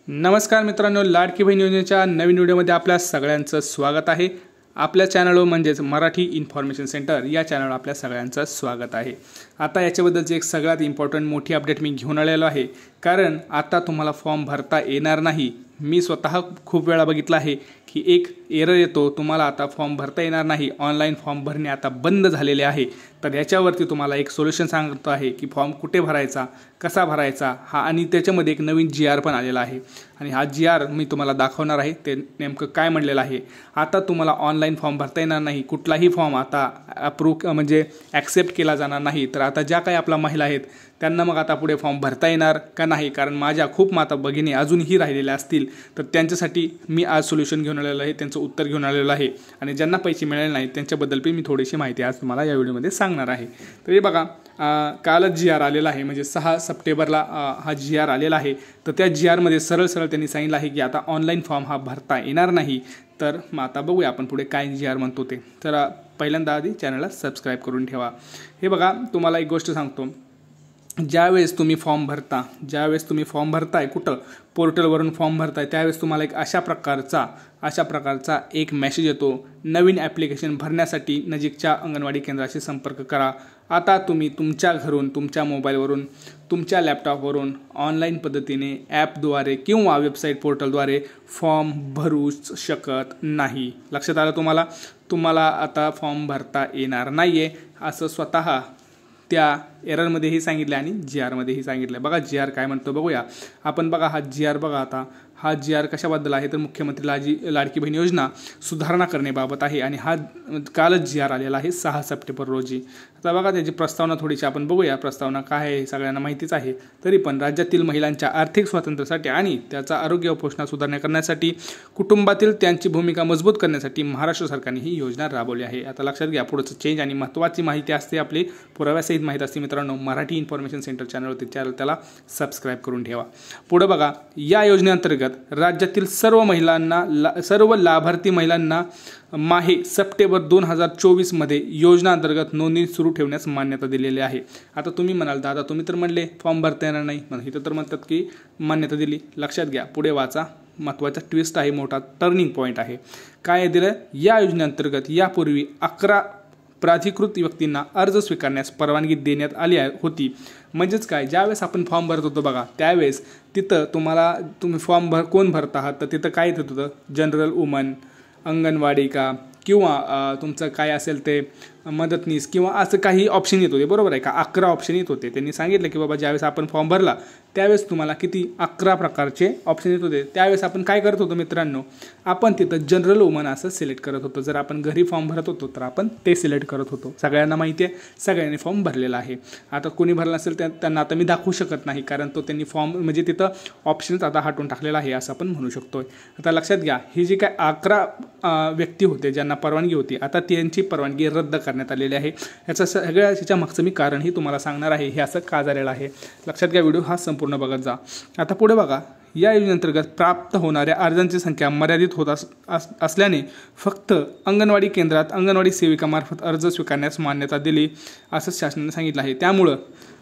नमस्कार मित्रांनो, लाडकी बहीण योजनेच्या नवीन व्हिडिओमध्ये आपल्या सगळ्यांचं स्वागत आहे। आपल्या चॅनलवर म्हणजेच मराठी इन्फॉर्मेशन सेंटर या चॅनलवर आपल्या सगळ्यांचं स्वागत आहे। आता याच्याबद्दलची एक सगळ्यात इम्पॉर्टंट मोठी अपडेट मी घेऊन आलेलो आहे, कारण आता तुम्हाला फॉर्म भरता येणार नाही। मी स्वतः खूप वेळा बघितलं आहे की एक एरर येतो, तुम्हाला आता फॉर्म भरता येणार नाही, ऑनलाईन फॉर्म भरणे आता बंद झालेले आहे। तर याच्यावरती तुम्हाला एक सोल्युशन सांगतो आहे की फॉर्म कुठे भरायचा, कसा भरायचा हा, आणि त्याच्यामध्ये एक नवीन GR पण आलेला आहे आणि हा GR मी तुम्हाला दाखवणार आहे ते नेमकं काय म्हणलेलं आहे। आता तुम्हाला ऑनलाईन फॉर्म भरता येणार नाही, कुठलाही फॉर्म आता अप्रूव्ह म्हणजे ॲक्सेप्ट केला जाणार नाही। तर आता ज्या काही आपल्या महिला आहेत त्यांना मग आता पुढे फॉर्म भरता येणार का नाही, कारण माझ्या खूप माता भगिनी अजूनही राहिलेल्या असतील, तर त्यांच्यासाठी मी आज सोल्युशन घेऊन आलेलो आहे, त्यांचं उत्तर घेऊन आलेलं आहे। आणि ज्यांना पैसे मिळाले नाहीत त्यांच्याबद्दल पण मी थोडीशी माहिती आज तुम्हाला या व्हिडिओमध्ये सांगणार आहे। तर हे बघा, कालच GR आलेला आहे, म्हणजे 6 सप्टेंबरला हा GR आलेला आहे। तर त्या GR मध्ये सरळ त्यांनी सांगितलं आहे की आता ऑनलाईन फॉर्म हा भरता येणार नाही। तर मग आता बघूया आपण पुढे काय GR म्हणतो ते। तर पहिल्यांदा आधी चॅनलला सबस्क्राईब करून ठेवा। हे बघा, तुम्हाला एक गोष्ट सांगतो, ज्यावेळेस तुम्ही फॉर्म भरताय कुठं पोर्टलवरून फॉर्म भरताय, त्यावेळेस तुम्हाला एक अशा प्रकारचा एक मेसेज येतो, नवीन ॲप्लिकेशन भरण्यासाठी नजीकच्या अंगणवाडी केंद्राशी संपर्क करा। आता तुम्ही तुमच्या घरून, तुमच्या मोबाईलवरून, तुमच्या लॅपटॉपवरून ऑनलाईन पद्धतीने ॲपद्वारे किंवा वेबसाईट पोर्टलद्वारे फॉर्म भरू शकत नाही। लक्षात आलं तुम्हाला आता फॉर्म भरता येणार नाही आहे, असं स्वतः त्या एररमध्येही सांगितलं आणि GR मध्येही सांगितलं। बघा GR काय म्हणतो बघूया आपण। बघा हा GR बघा, आता हा GR कशाबद्दल आहे तर मुख्यमंत्री लाडकी बहीण योजना सुधारणा करण्याबाबत आहे आणि हा कालच GR आलेला आहे 6 सप्टेंबर रोजी। आता बघा त्याची प्रस्तावना थोडीशी आपण बघूया। प्रस्तावना काय आहे सगळ्यांना माहितीच आहे, तरी पण राज्यातील महिलांच्या आर्थिक स्वातंत्र्यासाठी आणि त्याचा आरोग्य व पोषण सुधारणा करण्यासाठी, कुटुंबातील त्यांची भूमिका मजबूत करण्यासाठी महाराष्ट्र सरकारने ही योजना राबवली आहे। आता लक्षात घ्या, पुढचं चेंज आणि महत्त्वाची माहिती असते, आपली पुराव्यासहित माहिती असते मित्रांनो, मराठी इन्फॉर्मेशन सेंटर चॅनलवरती त्याला सबस्क्राईब करून ठेवा। पुढे बघा, या योजनेअंतर्गत राज्यातील सर्व लाभार्थी महिलांना माहे सप्टेंबर 2024 मध्ये योजना अंतर्गत नोंदणी सुरू ठेवण्यास मान्यता दिलेली आहे। आता तुम्ही म्हणाल दादा तुम्ही तर म्हणले फॉर्म भरता येणार नाही, इथं तर म्हणतात की मान्यता दिली। लक्षात घ्या, पुढे वाचा, महत्त्वाचा ट्विस्ट आहे, मोठा टर्निंग पॉईंट आहे। काय दिलं, या योजनेअंतर्गत यापूर्वी 11 प्राधिकृत व्यक्तींना अर्ज स्वीकारण्यास परवानगी देण्यात आली होती। म्हणजेच काय, ज्यावेळेस आपण फॉर्म भरत होतो बघा, त्यावेळेस तिथं तुम्ही फॉर्म कोण भरत आहात तर तिथं काय येत होतं, जनरल वुमन, अंगणवाडी का किंवा तुमचं काय असेल ते मदतनीस किंवा असं काही ऑप्शन येत होते, बरोबर आहे का। 11 ऑप्शन येत होते। त्यांनी सांगितलं की बाबा ज्यावेळेस आपण फॉर्म भरला त्यावेळेस तुम्हाला किती 11 प्रकारचे ऑप्शन येत होते। त्यावेळेस आपण काय करत होतो मित्रांनो, आपण तिथं जनरल वुमन असं सिलेक्ट करत होतो। जर आपण घरी फॉर्म भरत होतो तर आपण ते सिलेक्ट करत होतो। सगळ्यांना माहिती आहे, सगळ्यांनी फॉर्म भरलेला आहे। आता कोणी भरला असेल त्यांना आता मी दाखवू शकत नाही, कारण त्यांनी फॉर्म म्हणजे तिथं ऑप्शन्स आता हटवून टाकलेला आहे असं आपण म्हणू शकतो। आता लक्षात घ्या, ही जी काय 11 व्यक्ती होते ज्यांना परवानगी होती, आता त्यांची परवानगी रद्द करण्यात आलेली आहे। याच्या मागचं मी कारणही तुम्हाला सांगणार आहे, हे असं का झालेलं आहे। लक्षात घ्या, व्हिडिओ हा संपूर्ण बघत जा। आता पुढे बघा, या योजनेअंतर्गत प्राप्त होणाऱ्या अर्जांची संख्या मर्यादित होत असल्याने फक्त अंगणवाडी केंद्रात अंगणवाडी सेविकामार्फत अर्ज स्वीकारण्यास मान्यता दिली असं शासनाने सांगितलं आहे। त्यामुळं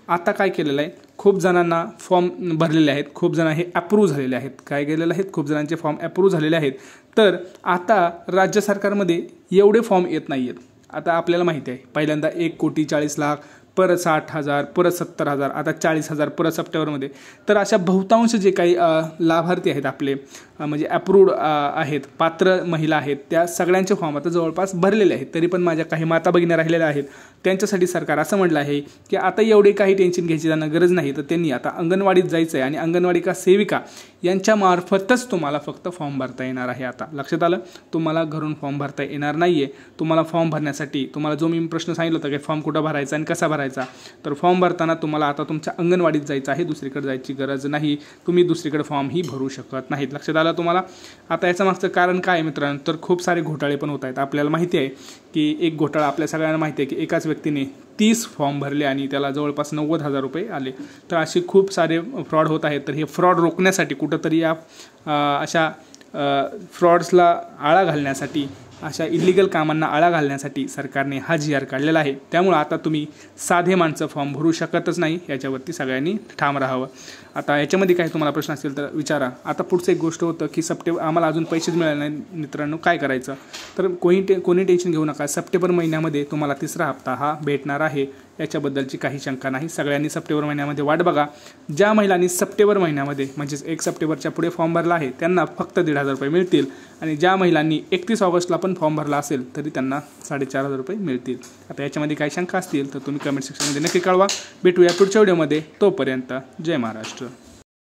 आता काय केलेलं आहे, खूप जणांना फॉर्म भरलेले आहेत, खूप जण हे अप्रूव्ह झालेले आहेत। काय केलेलं आहेत, खूप जणांचे फॉर्म अप्रूव्ह झालेले आहेत। तर आता राज्य सरकारमध्ये एवढे फॉर्म येत नाही आहेत। आता आपल्याला माहिती आहे, पहिल्यांदा 1,40,00,000, परत 60,000, परत 70,000, आता 40,000 परत सप्टेंबरमध्ये। तर अशा बहुतांश जे काही लाभार्थी आहेत आपले, म्हणजे अप्रूव्ड आहेत, पात्र महिला आहेत, त्या सगळ्यांचे फॉर्म आता जवळपास भरलेले आहेत। तरी पण माझ्या काही माता भगिनी राहिलेल्या आहेत, त्यांच्यासाठी सरकार असं म्हटलं आहे की आता एवढे काही टेन्शन घ्यायची त्यांना गरज नाही। तर त्यांनी आता अंगणवाडीत जायचं आहे आणि अंगणवाडी का सेविका यांच्यामार्फतच तुम्हाला फक्त फॉर्म भरता येणार आहे। आता लक्षात आलं, तुम्हाला घरून फॉर्म भरता येणार नाही आहे। तुम्हाला फॉर्म भरण्यासाठी तुम्हाला जो मी प्रश्न सांगितला होता की फॉर्म कुठं भरायचा आणि कसा भरायचा, तर फॉर्म भरताना तुम्हाला आता तुमच्या अंगणवाडीत जायचं आहे, दुसरीकडे जायची गरज नाही। तुम्ही दुसरीकडे फॉर्मही भरू शकत नाहीत। लक्षात आलं तुम्हाला। आता याचं मागचं कारण काय आहे मित्रांनो, तर खूप सारे घोटाळे पण होत आहेत। आपल्याला माहिती आहे की एक घोटाळा आपल्या सगळ्यांना माहिती आहे की एकाच व्यक्तीने 30 फॉर्म भरले आणि त्याला जवळपास 90,000 रुपये आले। तर असे खूप सारे फ्रॉड होत आहेत। तर हे फ्रॉड रोखण्यासाठी कुठंतरी या अशा फ्रॉड्सला आळा घालण्यासाठी, अशा इलिगल कामांना आळा घालण्यासाठी सरकारने हा GR काढलेला आहे। त्यामुळे आता तुम्ही साधे माणसं फॉर्म भरू शकतच नाही, याच्यावरती सगळ्यांनी ठाम राहावं। आता याच्यामध्ये काही तुम्हाला प्रश्न असतील तर विचारा. आता पुढचं एक गोष्ट होतं की आम्हाला अजून पैसेच मिळाले नाही मित्रांनो, काय करायचं? तर कोणी टेन्शन घेऊ नका. सप्टेंबर महिन्यामध्ये तुम्हाला 3रा हप्ता हा भेटणार आहे, याच्याबद्दलची काही शंका नाही. सगळ्यांनी सप्टेंबर महिन्यामध्ये वाट बघा. ज्या महिलांनी सप्टेंबर महिन्यामध्ये म्हणजेच 1 सप्टेंबरच्या पुढे फॉर्म भरला आहे त्यांना फक्त 1,500 रुपये मिळतील, आणि ज्या महिलांनी 31 ऑगस्टला पण फॉर्म भरला असेल तरी त्यांना 4,500 रुपये मिळतील. आता याच्यामध्ये काही शंका असतील तर तुम्ही कमेंट सेक्शनमध्ये नक्की कळवा. भेटूया पुढच्या व्हिडिओमध्ये. तोपर्यंत जय महाराष्ट्र.